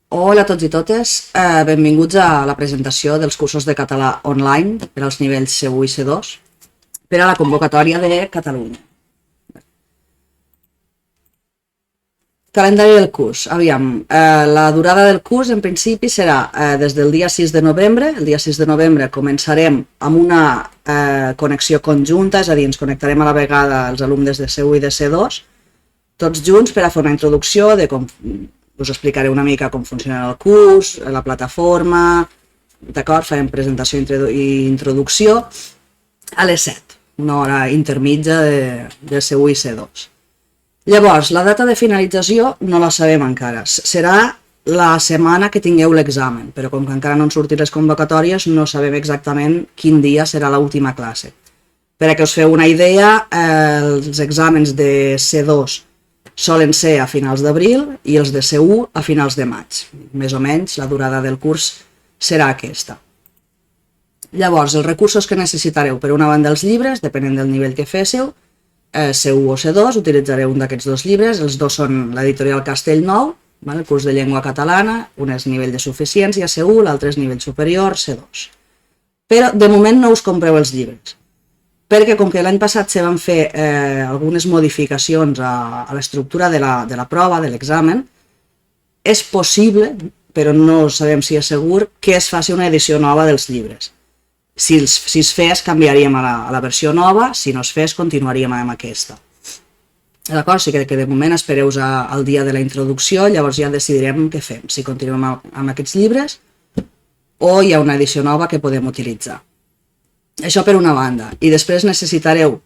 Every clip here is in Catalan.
Hola a tots i totes, benvinguts a la presentació dels cursos de català online per als nivells C1 i C2 per a la convocatòria de Catalunya. Calendari del curs. Aviam, la durada del curs en principi serà des del dia 6 de novembre. El dia 6 de novembre començarem amb una connexió conjunta, és a dir, ens connectarem a la vegada els alumnes de C1 i de C2, tots junts per a fer una introducció de com us explicaré una mica com funciona el curs, la plataforma, d'acord? Farem presentació i introducció a les 7, una hora intermitja de C1 i C2. Llavors, la data de finalització no la sabem encara, serà la setmana que tingueu l'examen, però com que encara no han sortit les convocatòries no sabem exactament quin dia serà l'última classe. Per a que us feu una idea, els exàmens de C2 solen ser a finals d'abril i els de C1 a finals de maig. Més o menys la durada del curs serà aquesta. Llavors, els recursos que necessitareu, per una banda els llibres, depenent del nivell que féssiu, C1 o C2, utilitzareu un d'aquests dos llibres, els dos són l'editorial Castellnou, el curs de llengua catalana, un és nivell de suficiència C1, l'altre és nivell superior C2. Però de moment no us compreu els llibres, perquè com que l'any passat se van fer algunes modificacions a l'estructura de la prova, de l'examen, és possible, però no sabem si és segur, que es faci una edició nova dels llibres. Si es fes, canviaríem a la versió nova, si no es fes, continuaríem amb aquesta. D'acord? Sí que de moment espereu al dia de la introducció, llavors ja decidirem què fem, si continuem amb aquests llibres o hi ha una edició nova que podem utilitzar. Això per una banda. I després necessitareu,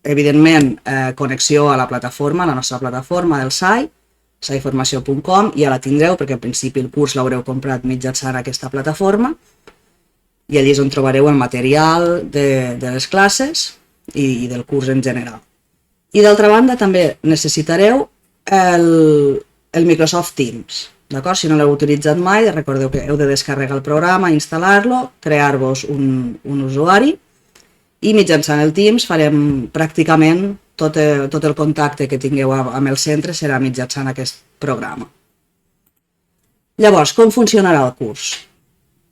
evidentment, connexió a la plataforma, a la nostra plataforma del SAI, saiformació.com, ja la tindreu perquè al principi el curs l'haureu comprat mitjançant aquesta plataforma i allí és on trobareu el material de les classes i del curs en general. I d'altra banda també necessitareu el Microsoft Teams. D'acord? Si no l'heu utilitzat mai, recordeu que heu de descarregar el programa, instal·lar-lo, crear-vos un usuari i mitjançant el Teams farem pràcticament tot el contacte que tingueu amb el centre serà mitjançant aquest programa. Llavors, com funcionarà el curs?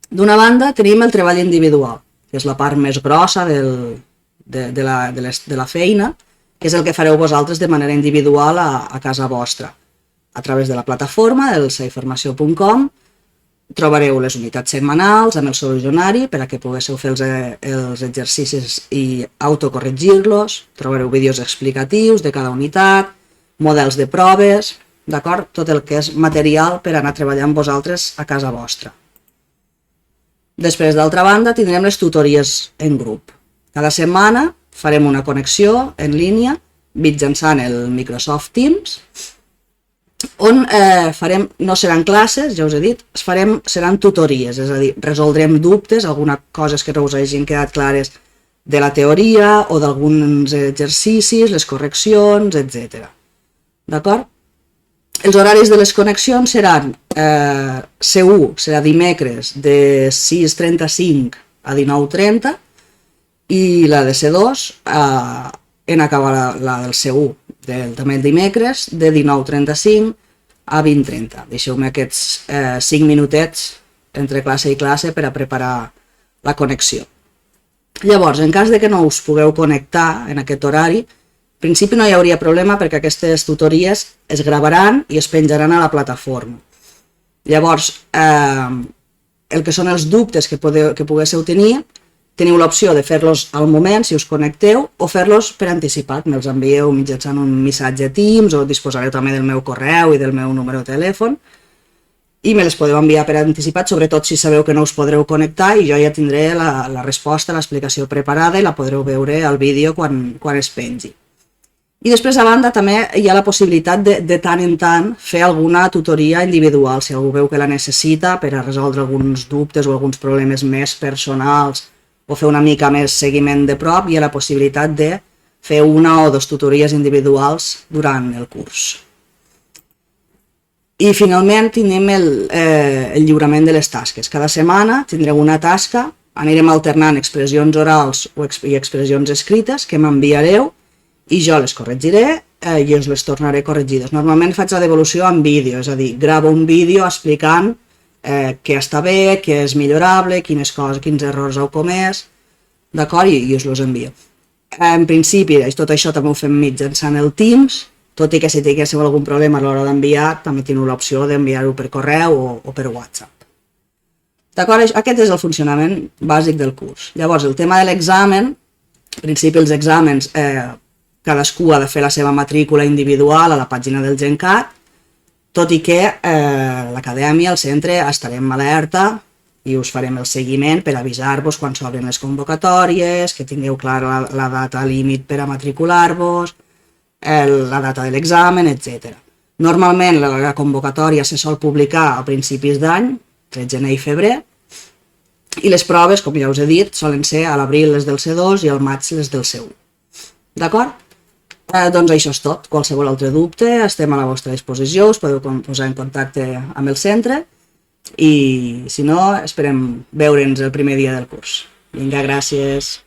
D'una banda tenim el treball individual, que és la part més grossa de la feina, que és el que fareu vosaltres de manera individual a casa vostra. A través de la plataforma del saiformació.com trobareu les unitats setmanals amb el solucionari per a que poguéssiu fer els exercicis i autocorregir-los, trobareu vídeos explicatius de cada unitat, models de proves, d'acord? Tot el que és material per anar treballant vosaltres a casa vostra. Després, d'altra banda, tindrem les tutories en grup. Cada setmana farem una connexió en línia mitjançant el Microsoft Teams on no seran classes, ja us he dit, seran tutories, és a dir, resoldrem dubtes, algunes coses que no us hagin quedat clares de la teoria o d'alguns exercicis, les correccions, etc. D'acord? Els horaris de les connexions seran C1 serà dimecres de 6:35 a 19:30 i la de C2 en acabar la del C1 també el dimecres de 19:35 a 20:30. Deixeu-me aquests 5 minutets entre classe i classe per a preparar la connexió. Llavors, en cas de que no us pugueu connectar en aquest horari, en principi no hi hauria problema perquè aquestes tutories es gravaran i es penjaran a la plataforma. Llavors, el que són els dubtes que poguéssiu tenir, teniu l'opció de fer-los al moment, si us connecteu, o fer-los per anticipat. Me'ls envieu mitjançant un missatge Teams o disposareu també del meu correu i del meu número de telèfon i me les podeu enviar per anticipat, sobretot si sabeu que no us podreu connectar i jo ja tindré la resposta, l'explicació preparada i la podreu veure al vídeo quan es pengi. I després, a banda, també hi ha la possibilitat de tant en tant fer alguna tutoria individual, si algú veu que la necessita per a resoldre alguns dubtes o alguns problemes més personals o fer una mica més seguiment de prop, hi ha la possibilitat de fer una o dues tutories individuals durant el curs. I finalment tindrem el lliurament de les tasques. Cada setmana tindreu una tasca, anirem alternant expressions orals i expressions escrites que m'enviareu i jo les corregiré i us les tornaré corregides. Normalment faig la devolució en vídeo, és a dir, gravo un vídeo explicant què està bé, què és millorable, quins errors heu comès, d'acord? I us els envio. En principi, tot això també ho fem mitjançant el Teams, tot i que si tinguéssiu algun problema a l'hora d'enviar, també teniu l'opció d'enviar-ho per correu o per WhatsApp. D'acord? Aquest és el funcionament bàsic del curs. Llavors, el tema de l'examen, en principi els exàmens, cadascú ha de fer la seva matrícula individual a la pàgina del GenCat, tot i que l'acadèmia, el centre, estarem alerta i us farem el seguiment per avisar-vos quan s'obren les convocatòries, que tingueu clara la data límit per a matricular-vos, la data de l'examen, etc. Normalment la convocatòria se sol publicar a principis d'any, entre gener i febrer, i les proves, com ja us he dit, solen ser a l'abril les del C2 i al maig les del C1. D'acord? Doncs això és tot. Qualsevol altre dubte, estem a la vostra disposició, us podeu posar en contacte amb el centre i, si no, esperem veure'ns el primer dia del curs. Vinga, gràcies.